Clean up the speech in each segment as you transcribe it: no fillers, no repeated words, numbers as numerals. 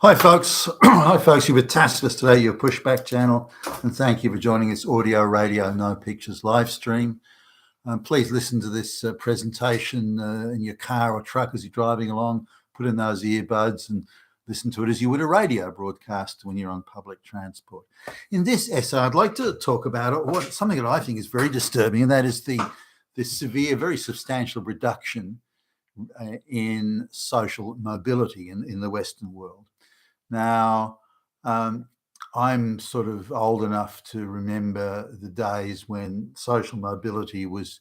Hi, folks. Hi, folks. You're with Tacitus today, your pushback channel, and thank you for joining this audio, radio, no pictures live stream. Please listen to this presentation in your car or truck as you're driving along. Put in those earbuds and listen to it as you would a radio broadcast when you're on public transport. In this essay, I'd like to talk about something that I think is very disturbing, and that is the severe, very substantial reduction in social mobility in the Western world. Now, I'm sort of old enough to remember the days when social mobility was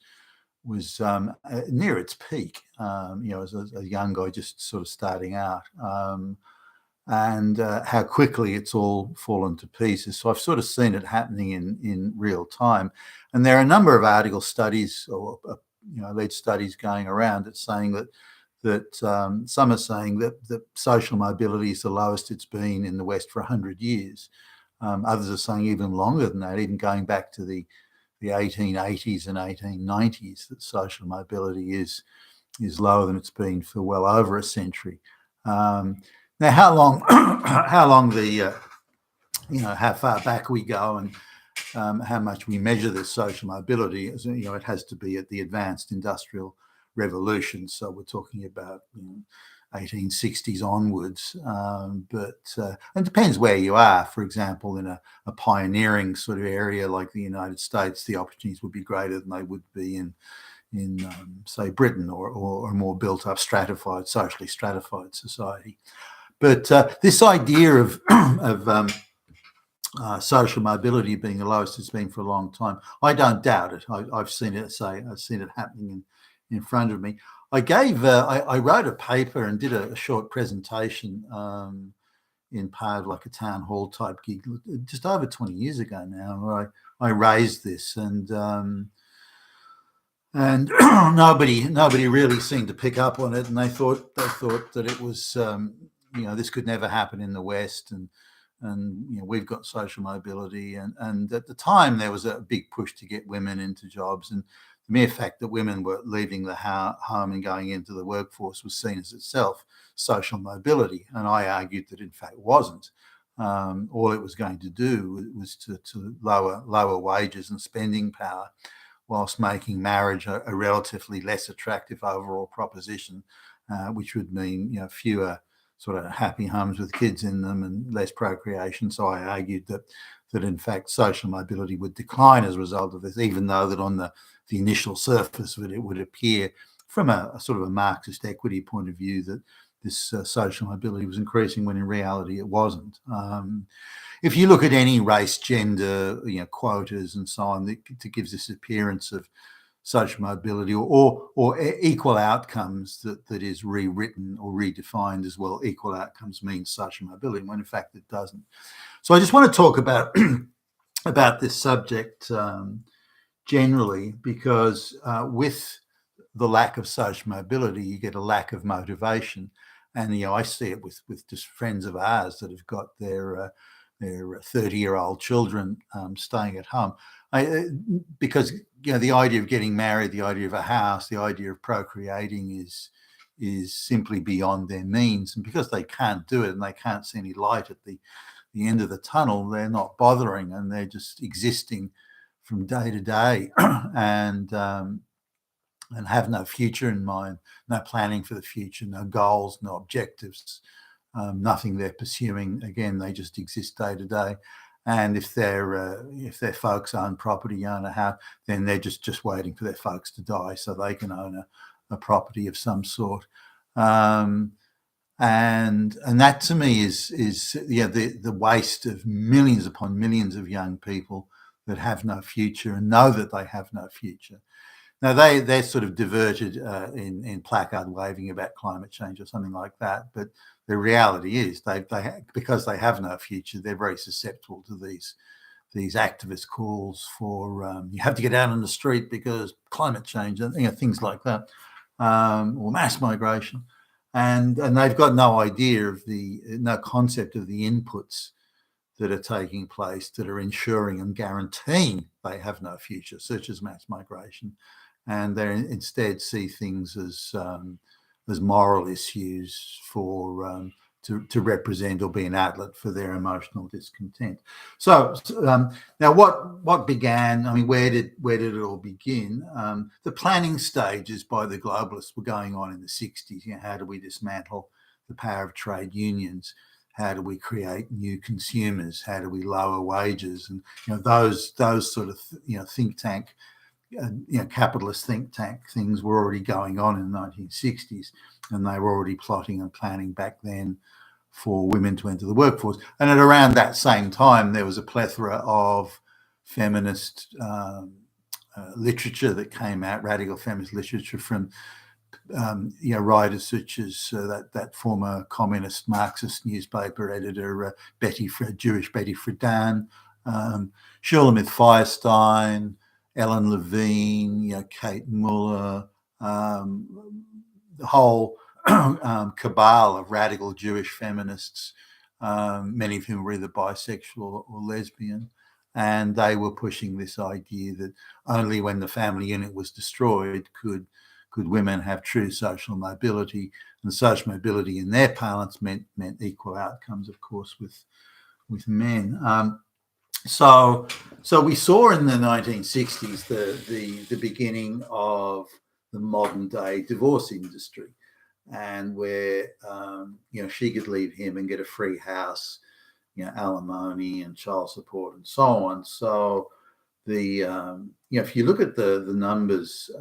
near its peak. As a young guy just sort of starting out, and how quickly it's all fallen to pieces. So I've sort of seen it happening in real time, and there are a number of article studies or lead studies going around that's saying that some are saying that social mobility is the lowest it's been in the West for 100 years. Others are saying even longer than that, even going back to the 1880s and 1890s, that social mobility is lower than it's been for well over a century. Now, how long how far back we go and how much we measure this social mobility, it has to be at the advanced industrial revolution. So we're talking about 1860s onwards. But it depends where you are. For example, in a pioneering sort of area like the United States, the opportunities would be greater than they would be in say Britain or a more built up socially stratified society. But this idea of social mobility being the lowest it's been for a long time, I don't doubt it. I've seen it happening in front of me. I wrote a paper and did a short presentation in part of like a town hall type gig just over 20 years ago now, where I raised this, and nobody really seemed to pick up on it, and they thought that it was this could never happen in the West, and we've got social mobility, and at the time there was a big push to get women into jobs, and the mere fact that women were leaving the home and going into the workforce was seen as itself social mobility, and I argued that in fact wasn't. All it was going to do was to lower wages and spending power, whilst making marriage a relatively less attractive overall proposition, which would mean fewer sort of happy homes with kids in them and less procreation. So I argued that in fact social mobility would decline as a result of this, even though that on the initial surface of it would appear from a sort of a Marxist equity point of view that this social mobility was increasing, when in reality it wasn't. If you look at any race, gender, quotas and so on, that gives this appearance of social mobility or equal outcomes that is rewritten or redefined as well. Equal outcomes means social mobility, when in fact it doesn't. So I just want to talk about about this subject generally, because with the lack of social mobility, you get a lack of motivation, and I see it with just friends of ours that have got their 30-year-old children staying at home. Because the idea of getting married, the idea of a house, the idea of procreating is simply beyond their means, and because they can't do it and they can't see any light at the end of the tunnel, they're not bothering, and they're just existing from day to day, and have no future in mind, no planning for the future, no goals, no objectives, nothing they're pursuing. Again, they just exist day to day. And if their folks own property, own a house, then they're just waiting for their folks to die so they can own a property of some sort. And that to me is the waste of millions upon millions of young people that have no future and know that they have no future. Now they're sort of diverted in placard waving about climate change or something like that, but the reality is because they have no future, they're very susceptible to these activist calls for you have to get out on the street because climate change and things like that, or mass migration, and they've got no idea of no concept of the inputs that are taking place that are ensuring and guaranteeing they have no future, such as mass migration, and they instead see things as moral issues for to represent or be an outlet for their emotional discontent. So now, what began? I mean, where did it all begin? The planning stages by the globalists were going on in the 60s. How do we dismantle the power of trade unions? How do we create new consumers? How do we lower wages? And those sort of think tank, capitalist think tank things were already going on in the 1960s, and they were already plotting and planning back then for women to enter the workforce. And at around that same time, there was a plethora of feminist literature that came out, radical feminist literature from writers such as that former communist Marxist newspaper editor Jewish Betty Friedan, Shulamith Firestein, Ellen Levine, Kate Muller, the whole cabal of radical Jewish feminists, many of whom were either bisexual or lesbian, and they were pushing this idea that only when the family unit was destroyed could women have true social mobility, and social mobility in their parlance meant equal outcomes, of course, with men. So we saw in the 1960s the beginning of the modern day divorce industry, and where she could leave him and get a free house, alimony and child support and so on. So if you look at the numbers,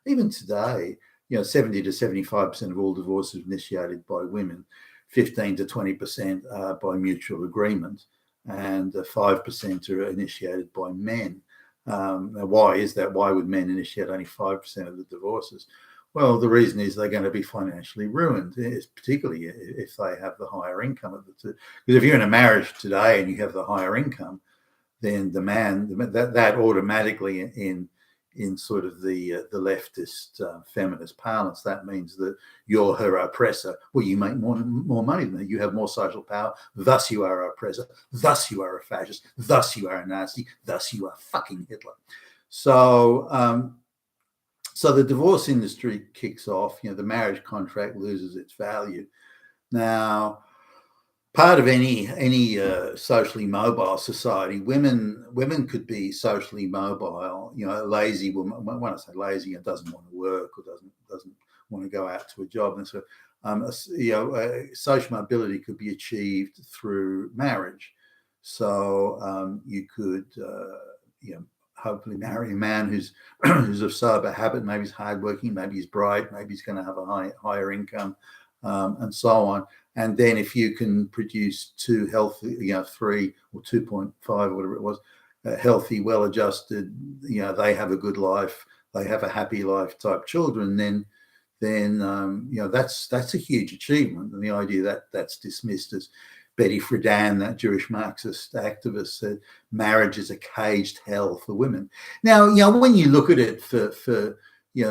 even today, 70 to 75% of all divorces initiated by women, 15 to 20% by mutual agreement, and 5% are initiated by men. Now, why is that? Why would men initiate only 5% of the divorces? Well, the reason is they're going to be financially ruined, particularly if they have the higher income of the two. Because if you're in a marriage today and you have the higher income, then the man, that automatically in sort of the leftist feminist parlance, that means that you're her oppressor. Well, you make more money than her. You have more social power. Thus you are an oppressor. Thus you are a fascist. Thus you are a Nazi. Thus you are fucking Hitler. So the divorce industry kicks off. The marriage contract loses its value. Now, part of any socially mobile society, women could be socially mobile. A lazy woman, when I say lazy, doesn't want to work or doesn't want to go out to a job, and so social mobility could be achieved through marriage. So you could hopefully marry a man who's of sober habit. Maybe he's hardworking, maybe he's bright, maybe he's going to have a higher income, and so on. And then if you can produce two healthy, 3 or 2.5 or whatever it was, healthy, well-adjusted, they have a good life, they have a happy life type children, then that's a huge achievement. And the idea that's dismissed as Betty Friedan, that Jewish Marxist activist, said marriage is a caged hell for women. Now, when you look at it for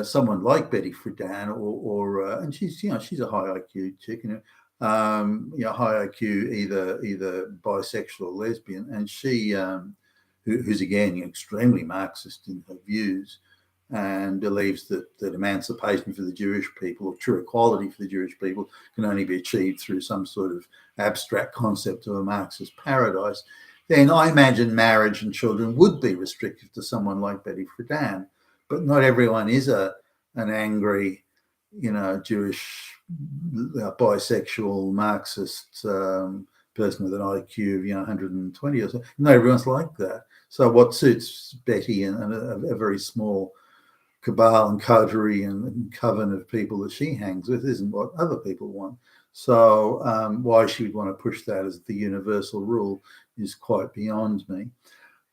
someone like Betty Friedan, or and she's a high IQ chick, high IQ, either bisexual or lesbian, and she, who's again extremely Marxist in her views, and believes that emancipation for the Jewish people, or true equality for the Jewish people, can only be achieved through some sort of abstract concept of a Marxist paradise, then I imagine marriage and children would be restrictive to someone like Betty Friedan. But not everyone is an angry, Jewish, bisexual, Marxist person with an IQ of 120 or so. Not everyone's like that. So what suits Betty and a very small cabal and coterie and coven of people that she hangs with isn't what other people want. So why she would want to push that as the universal rule is quite beyond me.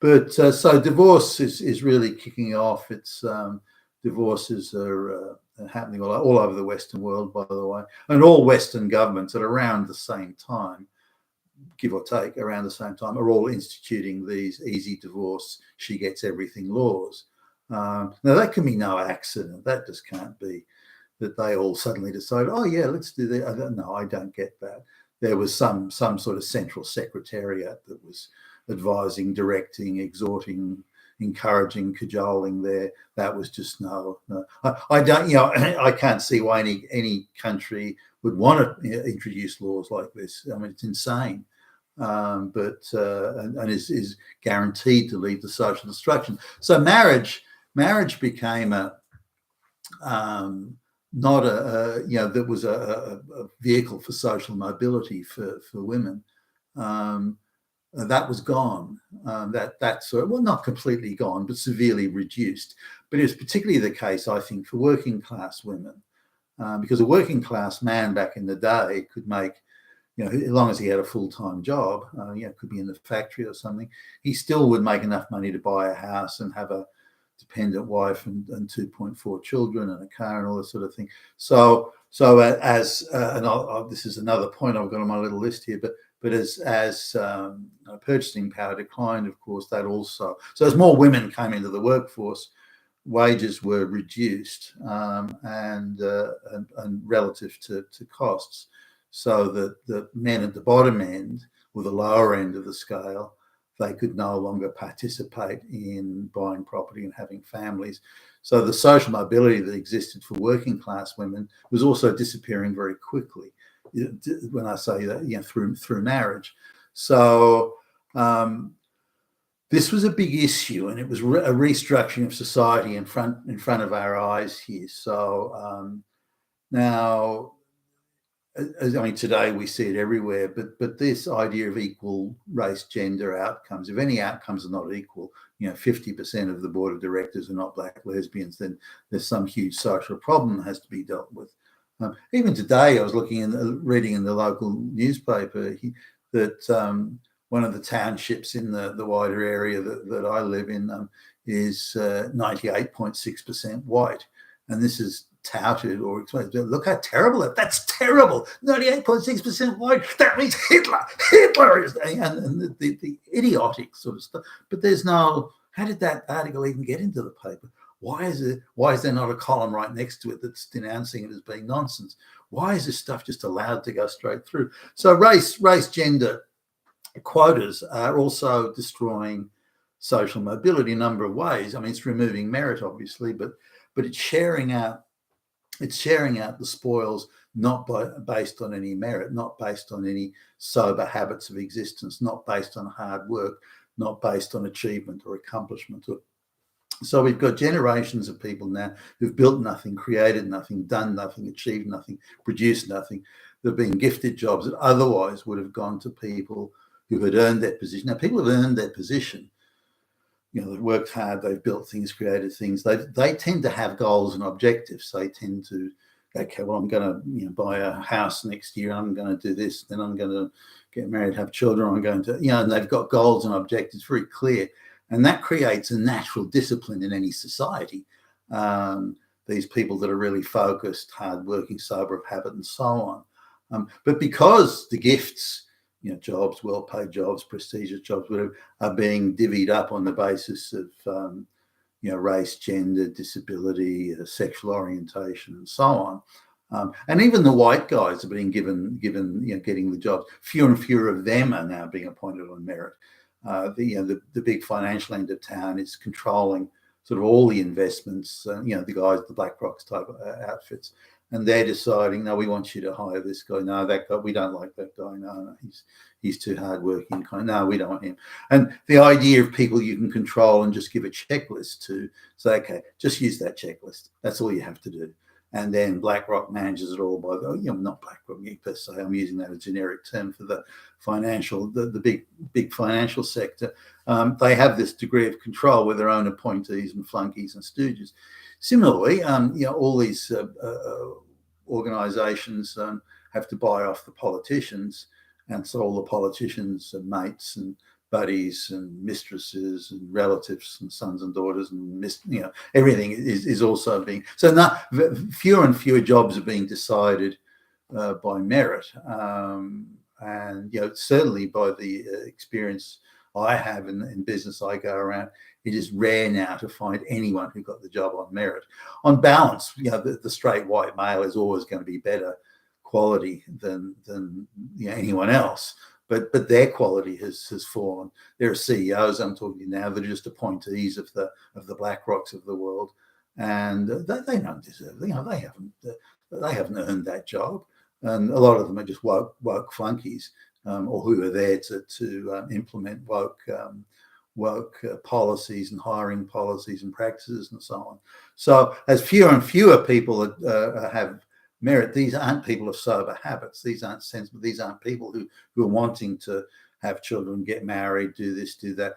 But so divorce is really kicking off. It's divorces are happening all over the Western world, by the way, and all Western governments at around the same time, give or take, around the same time, are all instituting these easy divorce, she gets everything laws. Now, that can be no accident. That just can't be that they all suddenly decide, oh, yeah, let's do that. No, I don't get that. There was some sort of central secretariat that was advising, directing, exhorting, encouraging, cajoling there. That was just no. I don't, I can't see why any country would want to introduce laws like this. I mean, it's insane. But is guaranteed to lead to social destruction. So marriage became not that was a vehicle for social mobility for women. That was gone. That's not completely gone, but severely reduced. But it was particularly the case, I think, for working class women, because a working class man back in the day could make, as long as he had a full-time job, could be in the factory or something, he still would make enough money to buy a house and have a dependent wife and 2.4 children and a car and all this sort of thing. So this is another point I've got on my little list here, but as purchasing power declined, of course, that also. So as more women came into the workforce, wages were reduced and relative to costs, so that the men at the bottom end or the lower end of the scale, they could no longer participate in buying property and having families. So the social mobility that existed for working class women was also disappearing very quickly. When I say that, through marriage. So this was a big issue, and it was a restructuring of society in front of our eyes here. So now, today we see it everywhere, but this idea of equal race, gender outcomes, if any outcomes are not equal, 50% of the board of directors are not black lesbians, then there's some huge social problem that has to be dealt with. Even today, I was reading in the local newspaper that one of the townships in the wider area that I live in is 98.6% white, and this is touted or explained. Look how terrible that's terrible. 98.6% white. That means Hitler is, and the idiotic sort of stuff. But there's no. How did that article even get into the paper? Why is there not a column right next to it that's denouncing it as being nonsense? Why is this stuff just allowed to go straight through? So race, gender quotas are also destroying social mobility in a number of ways. I mean, it's removing merit, obviously, but it's sharing out the spoils, not based on any merit, not based on any sober habits of existence, not based on hard work, not based on achievement or accomplishment. So we've got generations of people now who've built nothing, created nothing, done nothing, achieved nothing, produced nothing. They've been gifted jobs that otherwise would have gone to people who had earned their position. Now, people have earned their position. They've worked hard, they've built things, created things. They tend to have goals and objectives. They tend to, okay, well, I'm going to buy a house next year. I'm going to do this. Then I'm going to get married, have children. I'm going to, and they've got goals and objectives very clear. And that creates a natural discipline in any society. These people that are really focused, hardworking, sober of habit, and so on. But because the gifts, jobs, well-paid jobs, prestigious jobs, whatever, are being divvied up on the basis of, race, gender, disability, sexual orientation, and so on. And even the white guys are being given, getting the jobs. Fewer and fewer of them are now being appointed on merit. The big financial end of town is controlling sort of all the investments, the guys, the BlackRock's type outfits, and they're deciding, no, we want you to hire this guy. No, that guy, we don't like that guy. No, he's too hardworking. No, we don't want him. And the idea of people you can control and just give a checklist to, say, okay, just use that checklist. That's all you have to do. And then BlackRock manages it all by not BlackRock per se. I'm using that as a generic term for the financial, the big financial sector. They have this degree of control with their own appointees and flunkies and stooges. Similarly, all these organisations have to buy off the politicians, and so all the politicians are mates and buddies and mistresses and relatives and sons and daughters and everything is also being, so now fewer and fewer jobs are being decided by merit, and certainly by the experience I have in business I go around, it is rare now to find anyone who got the job on merit. On balance, the straight white male is always going to be better quality than anyone else. but their quality has fallen. There are CEOs I'm talking to now that are just appointees of the BlackRocks of the world, and they don't deserve. They haven't earned that job, and a lot of them are just woke flunkies, or who are there to implement woke policies and hiring policies and practices and so on. So as fewer and fewer people have merit, these aren't people of sober habits. These aren't sensible. These aren't people who are wanting to have children, get married, do this, do that.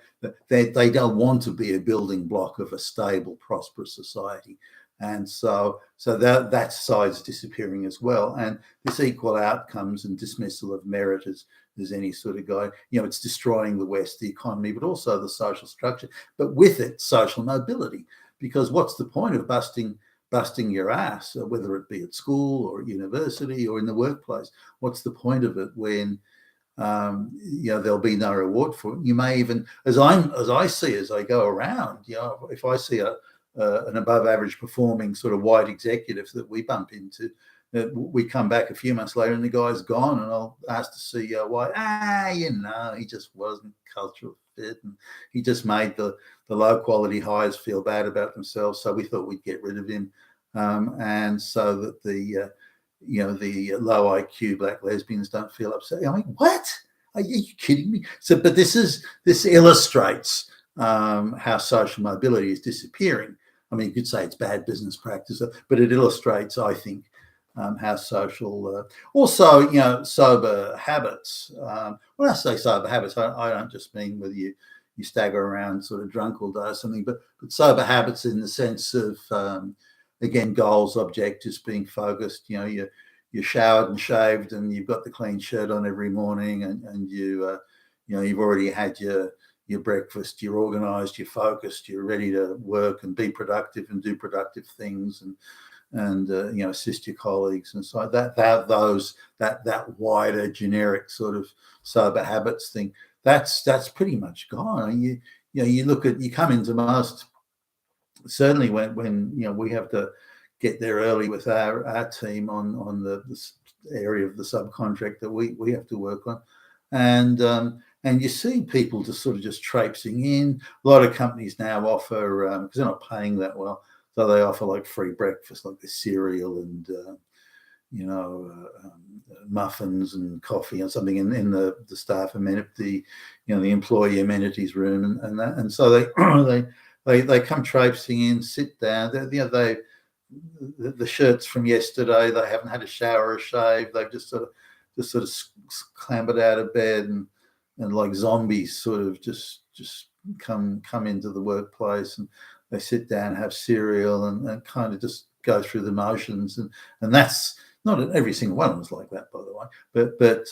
They don't want to be a building block of a stable, prosperous society. And so that side's disappearing as well. And this equal outcomes and dismissal of merit as any sort of guy, it's destroying the West, the economy, but also the social structure. But with it, social mobility. Because what's the point of busting your ass, whether it be at school or at university or in the workplace? What's the point of it when there'll be no reward for it? You may even, as I go around, if I see an above average performing sort of white executive that we bump into, we come back a few months later and the guy's gone, and I'll ask the CEO why. He just wasn't cultural fit, and he just made the low quality hires feel bad about themselves, so we thought we'd get rid of him, and so that the low IQ black lesbians don't feel upset. I mean, what? Are you kidding me? So, but this illustrates how social mobility is disappearing. I mean, you could say it's bad business practice, but it illustrates, I think, how social, also, sober habits. When I say sober habits, I don't just mean whether you stagger around sort of drunk all day or something, but sober habits in the sense of, again, goals, objectives, being focused. You're showered and shaved, and you've got the clean shirt on every morning, and you've already had your breakfast, you're organized, you're focused, you're ready to work and be productive and do productive things, and assist your colleagues. And so that wider generic sort of sober habits thing, that's pretty much gone. You come into most, certainly when we have to get there early with our team on the area of the subcontract that we have to work on, and you see people just sort of just traipsing in. A lot of companies now offer, because they're not paying that well, so they offer like free breakfast, like the cereal and muffins and coffee and something in the staff amenity, the employee amenities room, and that, and so they come traipsing in, sit down. The shirts from yesterday, they haven't had a shower or shave. They've just sort of clambered out of bed and like zombies sort of just come into the workplace, and they sit down, have cereal, and kind of just go through the motions, and that's not every single one of them is like that, by the way, but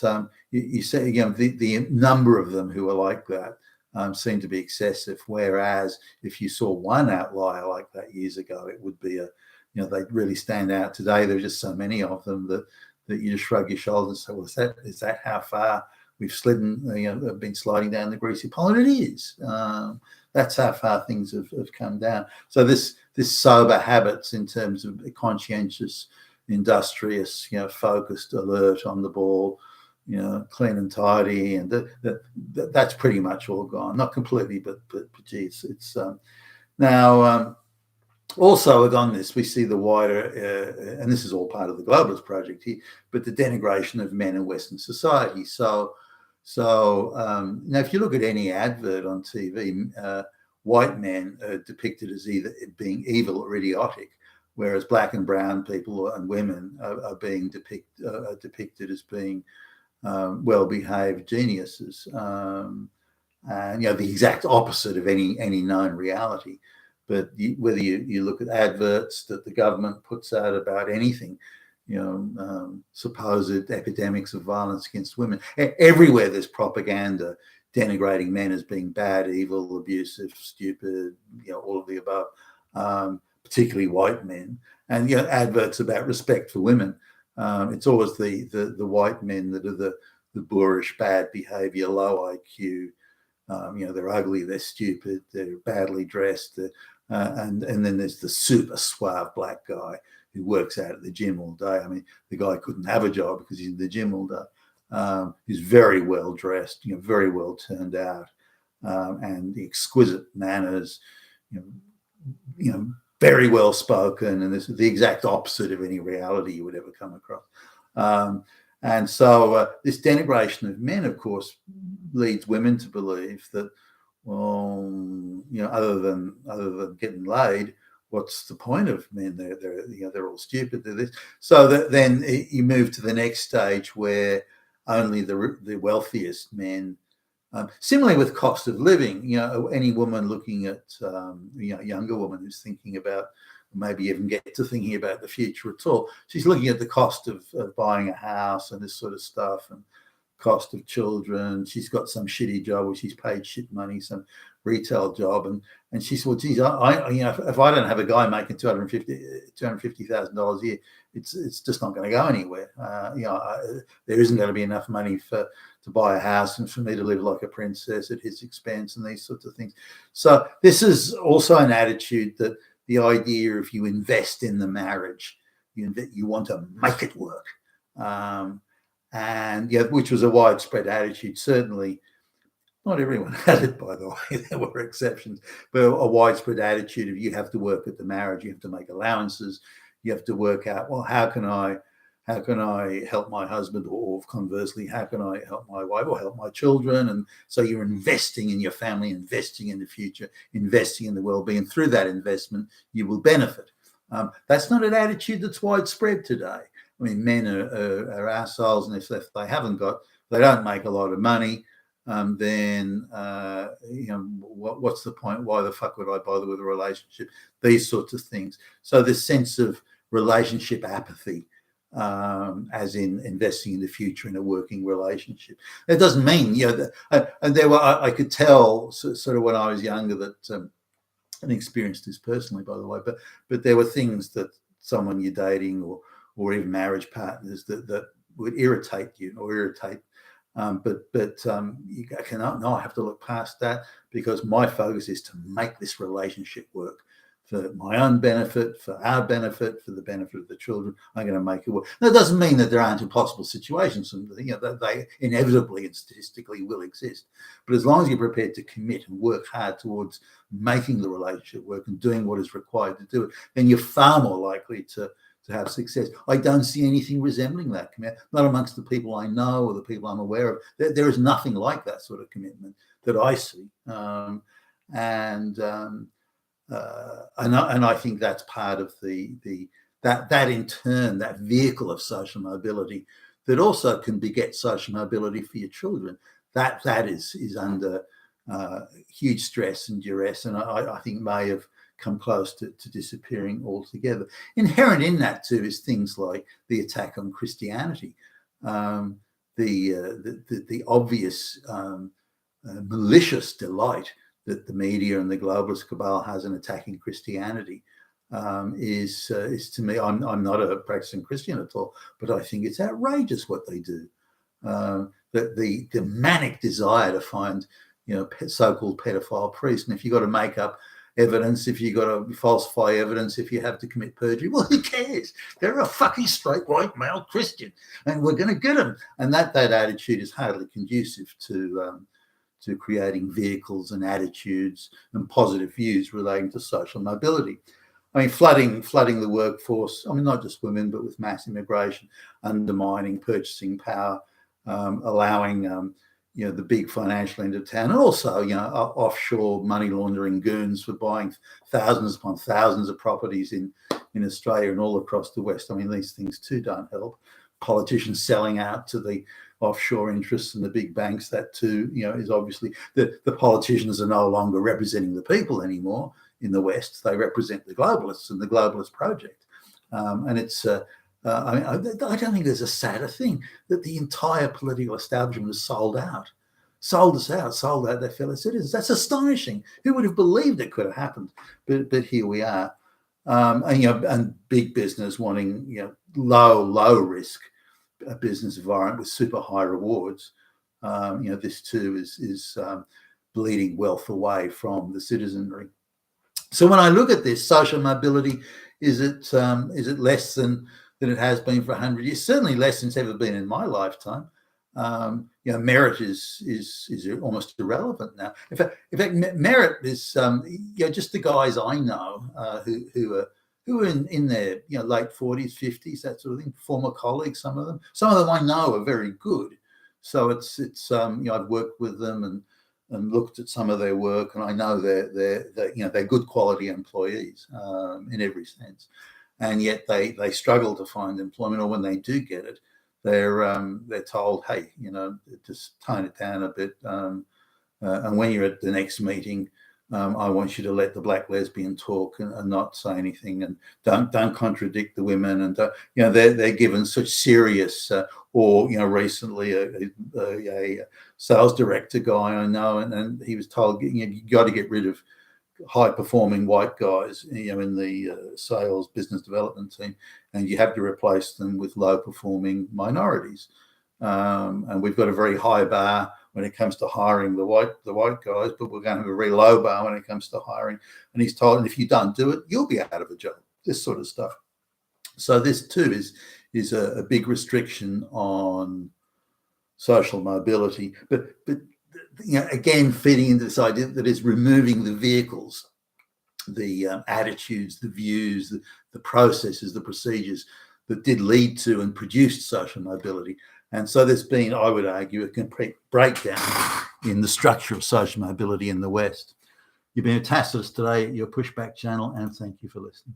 you say the number of them who are like that seem to be excessive. Whereas if you saw one outlier like that years ago, it would be they'd really stand out. Today there are just so many of them that you just shrug your shoulders and say, well, is that how far we've slidden, been sliding down the greasy pole? And it is. That's how far things have come down. So this sober habits in terms of conscientious, industrious, focused, alert, on the ball, clean and tidy, and that's pretty much all gone. Not completely, but geez, it's now. Also, on this, we see the wider, and this is all part of the globalist project here, but the denigration of men in Western society. So now, if you look at any advert on TV, white men are depicted as either being evil or idiotic, whereas black and brown people and women are being depicted as being well-behaved geniuses, and the exact opposite of any known reality. But whether you look at adverts that the government puts out about anything, supposed epidemics of violence against women, everywhere there's propaganda denigrating men as being bad, evil, abusive, stupid, all of the above, particularly white men, and adverts about respect for women. It's always the white men that are the boorish, bad behavior, low IQ. They're ugly, they're stupid, they're badly dressed, and then there's the super suave black guy who works out at the gym all day. I mean, the guy couldn't have a job because he's in the gym all day. who's very well dressed, very well turned out, and exquisite manners, you know, very well spoken, and this is the exact opposite of any reality you would ever come across. And so this denigration of men, of course, leads women to believe that, well, other than getting laid, what's the point of men? They're all stupid. They're this. So then you move to the next stage where only the wealthiest men. Similarly with cost of living, any woman looking at a younger woman who's thinking about, maybe even get to thinking about the future at all, she's looking at the cost of buying a house and this sort of stuff, and cost of children. She's got some shitty job where she's paid shit money, some retail job, and she said, well, geez, if I don't have a guy making $250,000 a year, it's just not going to go anywhere. There isn't going to be enough money to buy a house and for me to live like a princess at his expense and these sorts of things. So this is also an attitude that the idea, if you invest in the marriage, you want to make it work. Which was a widespread attitude. Certainly, not everyone had it, by the way. There were exceptions, but a widespread attitude of you have to work at the marriage, you have to make allowances, you have to work out, well, how can I help my husband, or conversely, how can I help my wife or help my children? And so you're investing in your family, investing in the future, investing in the well-being. Through that investment, you will benefit. That's not an attitude that's widespread today. I mean, men are assholes, and if they don't make a lot of money, then what's the point? Why the fuck would I bother with a relationship? These sorts of things. So this sense of relationship apathy, as in investing in the future in a working relationship. It doesn't mean, and I could tell sort of when I was younger that, and experienced this personally, by the way, but there were things that someone you're dating or even marriage partners that would irritate you or irritate. But you cannot. No, I have to look past that, because my focus is to make this relationship work for my own benefit, for our benefit, for the benefit of the children. I'm going to make it work. That doesn't mean that there aren't impossible situations, and that they inevitably and statistically will exist. But as long as you're prepared to commit and work hard towards making the relationship work and doing what is required to do it, then you're far more likely to have success. I don't see anything resembling that commitment, not amongst the people I know or the people I'm aware of. There is nothing like that sort of commitment that I see, and I think that's part of that in turn, that vehicle of social mobility that also can beget social mobility for your children. That is under huge stress and duress, and I think may have come close to disappearing altogether. Inherent in that too is things like the attack on Christianity, the obvious malicious delight that the media and the globalist cabal has in attacking Christianity. Is to me, I'm not a practicing Christian at all, but I think it's outrageous what they do. That the manic desire to find so-called pedophile priests, and if you've got to make up evidence, if you've got to falsify evidence, if you have to commit perjury, well, who cares? They're a fucking straight white male Christian, and we're going to get them. And that attitude is hardly conducive to creating vehicles and attitudes and positive views relating to social mobility. I mean, flooding the workforce, I mean, not just women, but with mass immigration, undermining purchasing power, allowing the big financial end of town, and also offshore money laundering goons for buying thousands upon thousands of properties in Australia and all across the West. I mean, these things too don't help. Politicians selling out to the offshore interests and the big banks, that too, is obviously the politicians are no longer representing the people anymore in the West. They represent the globalists and the globalist project. And it's I don't think there's a sadder thing that the entire political establishment has sold out their fellow citizens. That's astonishing. Who would have believed it could have happened? But here we are. And big business wanting low risk business environment with super high rewards. This too is bleeding wealth away from the citizenry. So when I look at this, social mobility, is it less than it has been for 100 years? Certainly less than it's ever been in my lifetime. merit is almost irrelevant now. In fact, merit is just the guys I know who are in their late 40s, 50s, that sort of thing. Former colleagues, some of them I know are very good. So it's I've worked with them and looked at some of their work, and I know they're good quality employees in every sense, and yet they struggle to find employment, or when they do get it, they're told, hey, just tone it down a bit, and when you're at the next meeting, I want you to let the black lesbian talk and not say anything, and don't contradict the women, and they're given such serious. Or recently a sales director guy I know, and he was told you got to get rid of high-performing white guys, in the sales business development team, and you have to replace them with low-performing minorities. And we've got a very high bar when it comes to hiring the white guys, but we're going to have a very low bar when it comes to hiring. And he's told, and if you don't do it, you'll be out of a job. This sort of stuff. So this too is a big restriction on social mobility, but again, feeding into this idea that is removing the vehicles, the attitudes, the views, the processes, the procedures that did lead to and produced social mobility. And so there's been, I would argue, a complete breakdown in the structure of social mobility in the West. You've been a Tacitus today, your Pushback channel, and thank you for listening.